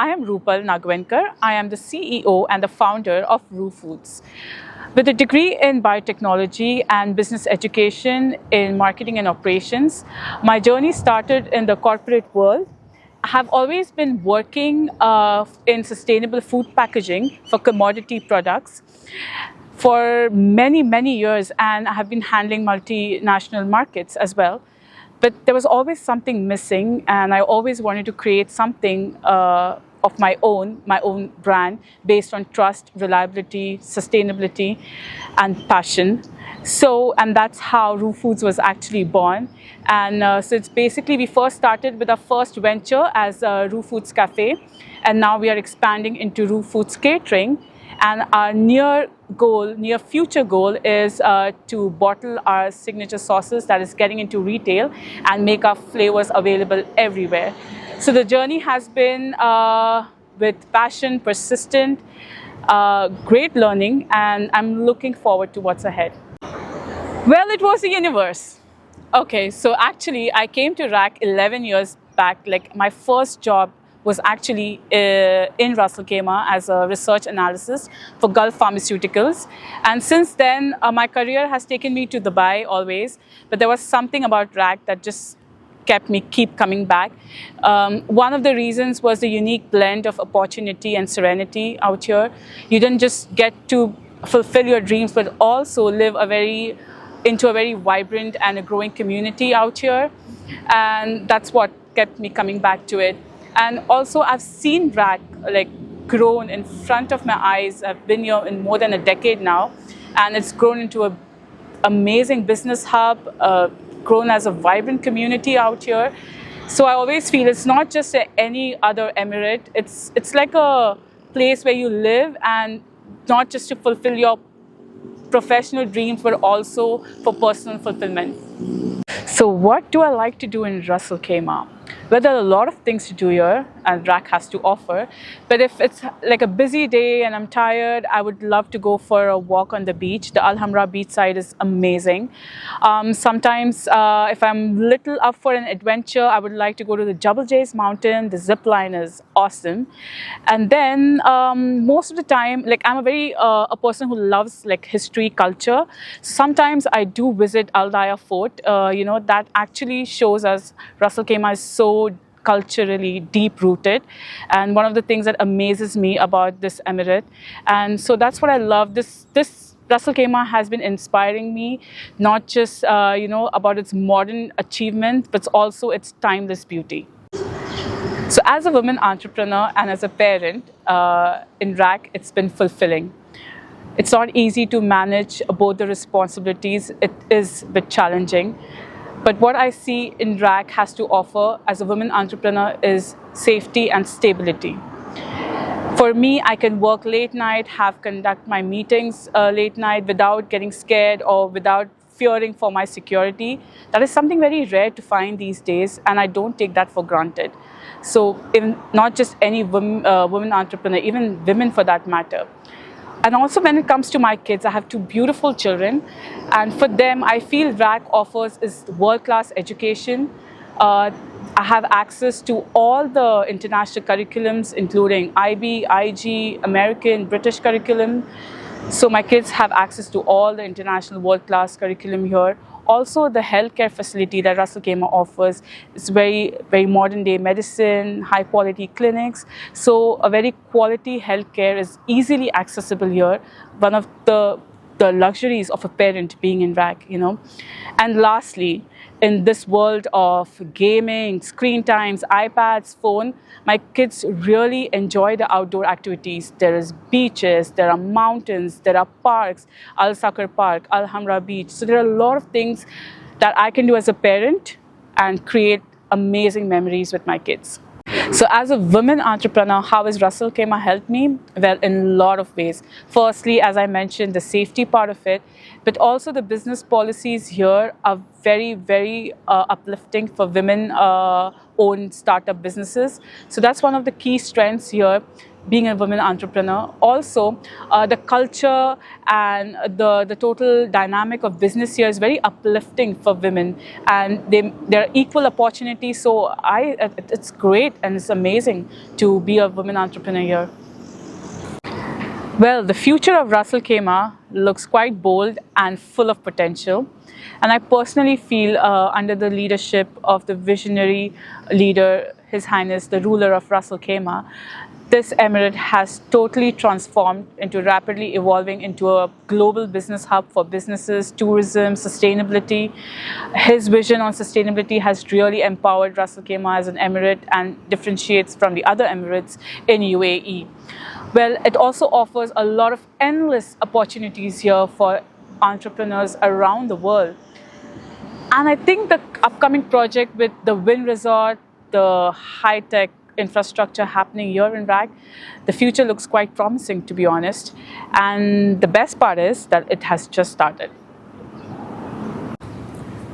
I am Rupal Nagvenkar. I am the CEO and the founder of RuFoods. With a degree in biotechnology and business education in marketing and operations, my journey started in the corporate world. I have always been working in sustainable food packaging for commodity products for many, many years, and I have been handling multinational markets as well. But there was always something missing, and I always wanted to create something of my own brand based on trust, reliability, sustainability, and passion. And that's how RuFoods was actually born. And so it's basically, we first started with our first venture as a rufoodscafe, and now we are expanding into RuFoods catering. And our near future goal is to bottle our signature sauces, that is getting into retail, and make our flavors available everywhere. So the journey has been with passion, persistent, great learning, and I'm looking forward to what's ahead. Well, it was the universe. Okay, so actually I came to RAK 11 years back. Like, my first job was actually in Ras Al Khaimah as a research analyst for Gulf Pharmaceuticals. And since then, my career has taken me to Dubai always, but there was something about RAK that just keep coming back. One of the reasons was the unique blend of opportunity and serenity out here. You didn't just get to fulfill your dreams, but also live into a very vibrant and a growing community out here. And that's what kept me coming back to it. And also, I've seen RAK grown in front of my eyes. I've been here in more than a decade now, and it's grown into an amazing business hub, grown as a vibrant community out here. So I always feel it's not just any other emirate. It's like a place where you live, and not just to fulfill your professional dreams, but also for personal fulfillment. So what do I like to do in Ras Al Khaimah? Well, there are a lot of things to do here, and RAK has to offer. But if it's like a busy day and I'm tired, I would love to go for a walk on the beach. The Al Hamra beach side is amazing. Sometimes, if I'm little up for an adventure, I would like to go to the Jabal Jays mountain. The zip line is awesome. And then most of the time, I'm a person who loves history, culture. Sometimes I do visit Al Daya Fort. That actually shows us Ras Al Khaimah is so culturally deep-rooted, and one of the things that amazes me about this emirate. And so that's what I love. This Ras Al Khaimah has been inspiring me, not just about its modern achievements, but also its timeless beauty. So as a woman entrepreneur and as a parent in RAK, it's been fulfilling. It's not easy to manage both the responsibilities. It is a bit challenging. But what I see in RAK has to offer as a woman entrepreneur is safety and stability. For me, I can work late night, conduct my meetings late night without getting scared or without fearing for my security. That is something very rare to find these days, and I don't take that for granted. So not just any woman entrepreneur, even women for that matter. And also, when it comes to my kids, I have two beautiful children, and for them, I feel RAK offers is world-class education. I have access to all the international curriculums, including IB, IG, American, British curriculum. So my kids have access to all the international world-class curriculum here. Also, the healthcare facility that Ras Al Khaimah offers is very, very modern-day medicine, high-quality clinics. So a very quality healthcare is easily accessible here. One of the luxuries of a parent being in RAK, And lastly, in this world of gaming, screen times, iPads, phone, my kids really enjoy the outdoor activities. There is beaches, there are mountains, there are parks, Al Sakar Park, Al Hamra Beach. So there are a lot of things that I can do as a parent and create amazing memories with my kids. So as a woman entrepreneur, how has Ras Al Khaimah helped me? Well, in a lot of ways. Firstly, as I mentioned, the safety part of it, but also the business policies here are very, very uplifting for women-owned startup businesses. So that's one of the key strengths here. being a woman entrepreneur. Also, the culture and the total dynamic of business here is very uplifting for women, and there are equal opportunities. So it's great and it's amazing to be a woman entrepreneur here. Well, the future of Ras Al Khaimah looks quite bold and full of potential. And I personally feel under the leadership of the visionary leader, His Highness, the ruler of Ras Al Khaimah, this emirate has totally transformed into rapidly evolving into a global business hub for businesses, tourism, sustainability. His vision on sustainability has really empowered Ras Al Khaimah as an emirate and differentiates from the other emirates in UAE. Well, it also offers a lot of endless opportunities here for entrepreneurs around the world. And I think the upcoming project with the wind resort, the high-tech infrastructure happening here in RAK, the future looks quite promising, to be honest. And the best part is that it has just started.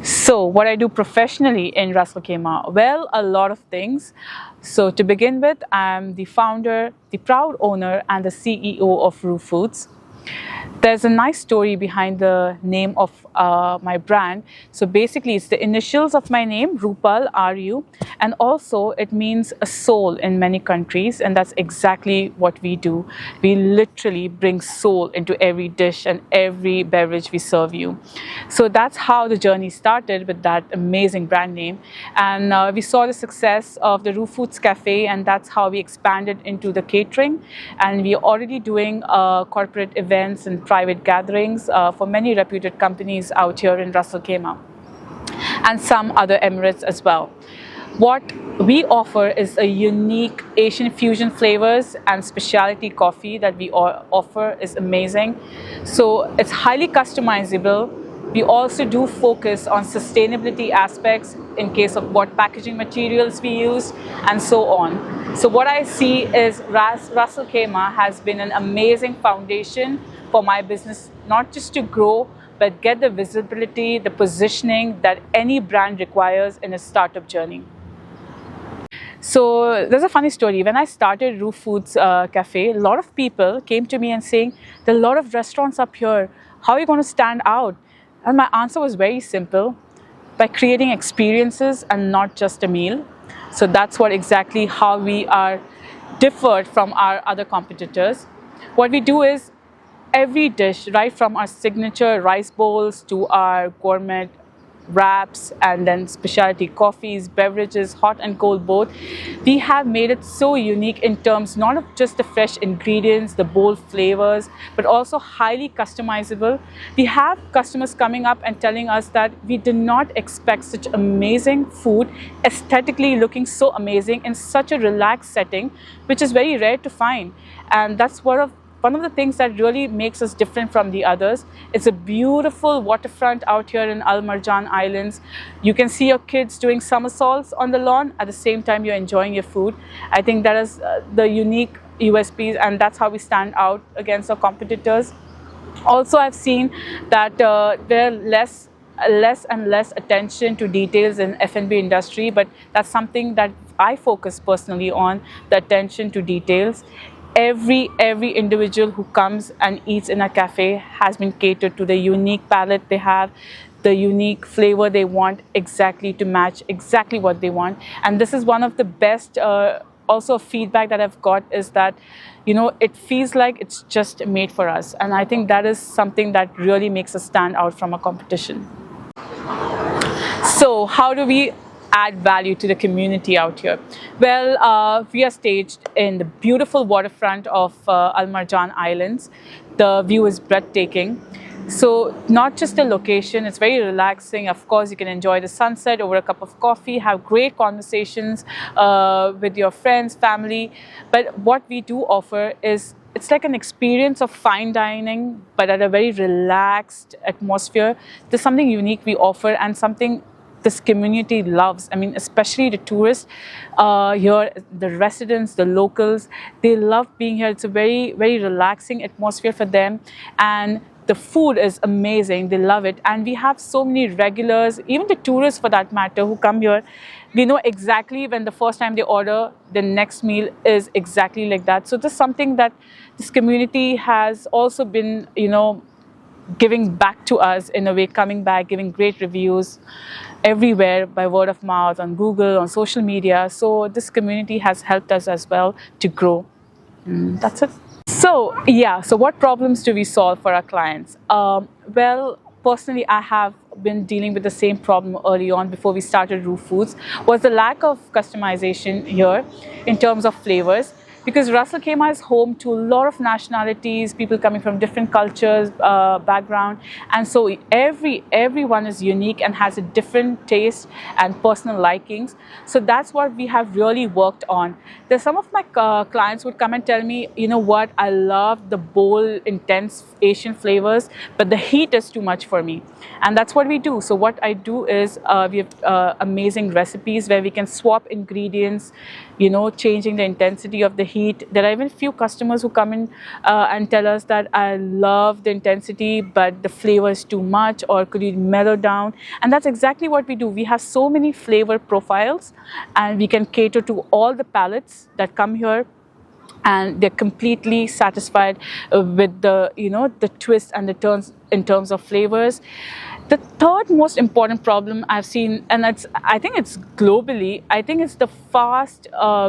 So what I do professionally in Ras Al Khaimah? Well, a lot of things. So to begin with, I'm the founder, the proud owner and the CEO of RuFoods. There's a nice story behind the name of my brand. So basically, it's the initials of my name, Rupal, R-U, and also it means a soul in many countries, and that's exactly what we do. We literally bring soul into every dish and every beverage we serve you. So that's how the journey started with that amazing brand name. And we saw the success of the rufoodscafe, and that's how we expanded into the catering. And we're already doing corporate events and private gatherings for many reputed companies out here in Ras Al Khaimah and some other emirates as well. What we offer is a unique Asian fusion flavors and specialty coffee that we offer is amazing. So it's highly customizable. We also do focus on sustainability aspects in case of what packaging materials we use and so on. So what I see is Ras Al Khaimah has been an amazing foundation for my business, not just to grow, but get the visibility, the positioning that any brand requires in a startup journey. So there's a funny story. When I started Foods Cafe, a lot of people came to me and saying, there are a lot of restaurants up here. How are you going to stand out? And my answer was very simple, by creating experiences and not just a meal. So that's what exactly how we are differed from our other competitors. What we do is every dish, right from our signature rice bowls to our gourmet wraps and then specialty coffees, beverages, hot and cold both, we have made it so unique in terms not of just the fresh ingredients, the bold flavors, but also highly customizable. We have customers coming up and telling us that we did not expect such amazing food, aesthetically looking so amazing in such a relaxed setting, which is very rare to find. And that's one of the things that really makes us different from the others. It's a beautiful waterfront out here in Al Marjan Islands. You can see your kids doing somersaults on the lawn at the same time you're enjoying your food. I think that is the unique USPs, and that's how we stand out against our competitors. Also, I've seen that there are less and less attention to details in F&B industry, but that's something that I focus personally on, the attention to details. Every individual who comes and eats in a cafe has been catered to the unique palate they have, the unique flavor they want, exactly to match exactly what they want. And this is one of the best also feedback that I've got is that, you know, it feels like it's just made for us. And I think that is something that really makes us stand out from our competition. So how do we add value to the community out here? Well, we are staged in the beautiful waterfront of Al Marjan Islands. The view is breathtaking. So not just the location, it's very relaxing. Of course, you can enjoy the sunset over a cup of coffee, have great conversations with your friends, family. But what we do offer is it's like an experience of fine dining, but at a very relaxed atmosphere. There's something unique we offer and something this community loves. I mean, especially the tourists here, the residents, the locals, they love being here. It's a very, very relaxing atmosphere for them. And The food is amazing. They love it. And we have so many regulars, even the tourists for that matter, who come here. We know exactly when the first time they order, the next meal is exactly like that. So this is something that this community has also been, giving back to us in a way, coming back, giving great reviews everywhere by word of mouth, on Google, on social media. So this community has helped us as well to grow. That's it. So yeah, so what problems do we solve for our clients? Well, personally, I have been dealing with the same problem early on before we started Roof Foods, was the lack of customization here in terms of flavors. Because Ras Al Khaimah is home to a lot of nationalities, people coming from different cultures, background, and so everyone is unique and has a different taste and personal likings. So that's what we have really worked on. There's some of my clients would come and tell me, you know what, I love the bold, intense Asian flavors, but the heat is too much for me. And that's what we do. So what I do is we have amazing recipes where we can swap ingredients, changing the intensity of the heat. There are even few customers who come in and tell us that I love the intensity, but the flavor is too much, or could you mellow down? And that's exactly what we do. We have so many flavor profiles, and we can cater to all the palates that come here, and they're completely satisfied with the twists and the turns in terms of flavors. The third most important problem I've seen, and I think it's globally, I think it's the fast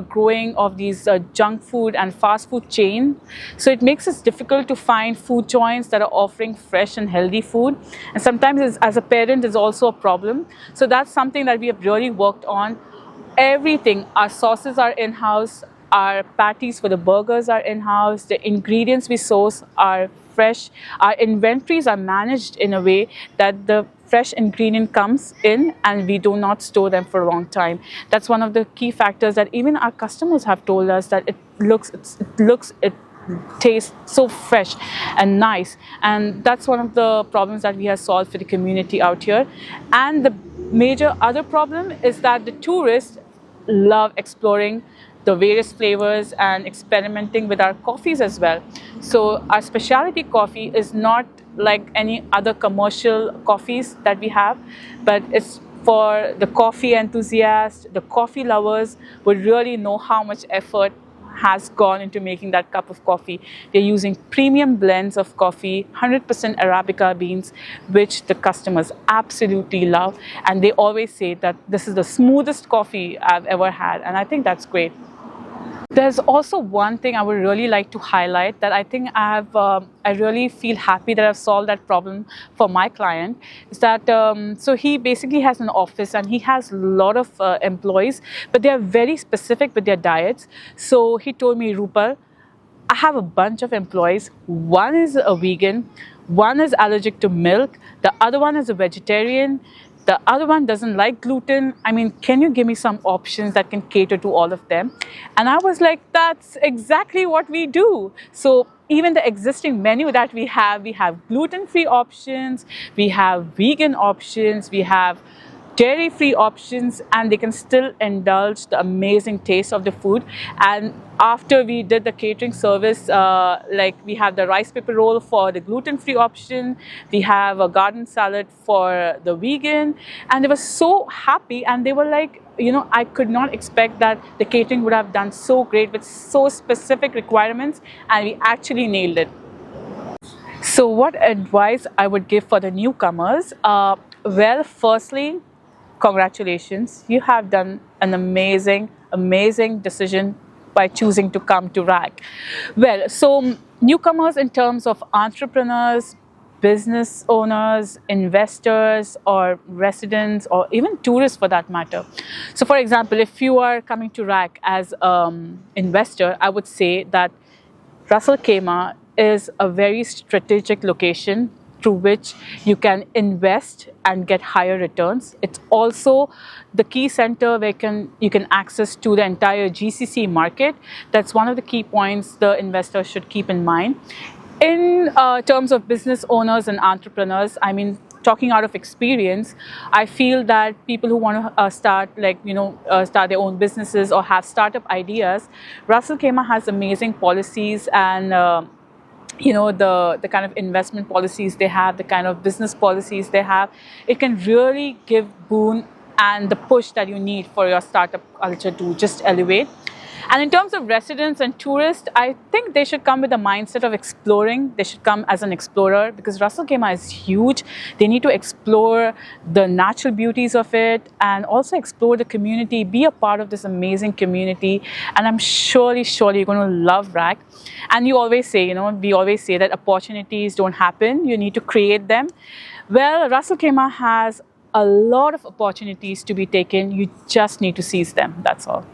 growing of these junk food and fast food chain. So it makes it difficult to find food joints that are offering fresh and healthy food. And sometimes as a parent is also a problem. So that's something that we have really worked on. Everything, our sauces are in-house, our patties for the burgers are in-house, the ingredients we source are fresh, our inventories are managed in a way that the fresh ingredient comes in and we do not store them for a long time. That's one of the key factors that even our customers have told us, that it tastes so fresh and nice. And that's one of the problems that we have solved for the community out here. And the major other problem is that the tourists love exploring the various flavors and experimenting with our coffees as well. So our specialty coffee is not like any other commercial coffees that we have, but it's for the coffee enthusiasts, the coffee lovers would really know how much effort has gone into making that cup of coffee. They're using premium blends of coffee, 100% Arabica beans, which the customers absolutely love. And they always say that this is the smoothest coffee I've ever had. And I think that's great. There's also one thing I would really like to highlight that I think I really feel happy that I've solved that problem for my client, is that so he basically has an office and he has a lot of employees, but they are very specific with their diets. So he told me, Rupal, I have a bunch of employees. One is a vegan, one is allergic to milk, the other one is a vegetarian, the other one doesn't like gluten. I mean, can you give me some options that can cater to all of them? And I was like, that's exactly what we do. So even the existing menu that we have gluten-free options, we have vegan options, we have dairy-free options, and they can still indulge the amazing taste of the food. And after we did the catering service, like we have the rice paper roll for the gluten-free option, we have a garden salad for the vegan, and they were so happy, and they were like, I could not expect that the catering would have done so great with so specific requirements, and we actually nailed it. So what advice I would give for the newcomers? Well, firstly, congratulations. You have done an amazing decision by choosing to come to RAK. Well, so newcomers in terms of entrepreneurs, business owners, investors, or residents, or even tourists for that matter. So for example, if you are coming to RAK as an investor, I would say that Ras Al Khaimah is a very strategic location through which you can invest and get higher returns. It's also the key center where you can access to the entire GCC market. That's one of the key points the investor should keep in mind. In terms of business owners and entrepreneurs, I mean, talking out of experience, I feel that people who want to start their own businesses or have startup ideas, Ras Al Khaimah has amazing policies and the kind of investment policies they have, the kind of business policies they have, it can really give boon and the push that you need for your startup culture to just elevate. And in terms of residents and tourists, I think they should come with a mindset of exploring. They should come as an explorer, because Ras Al Khaimah is huge. They need to explore the natural beauties of it and also explore the community, be a part of this amazing community. And I'm surely you're going to love RAK. And you always say, we always say that opportunities don't happen. You need to create them. Well, Ras Al Khaimah has a lot of opportunities to be taken. You just need to seize them. That's all.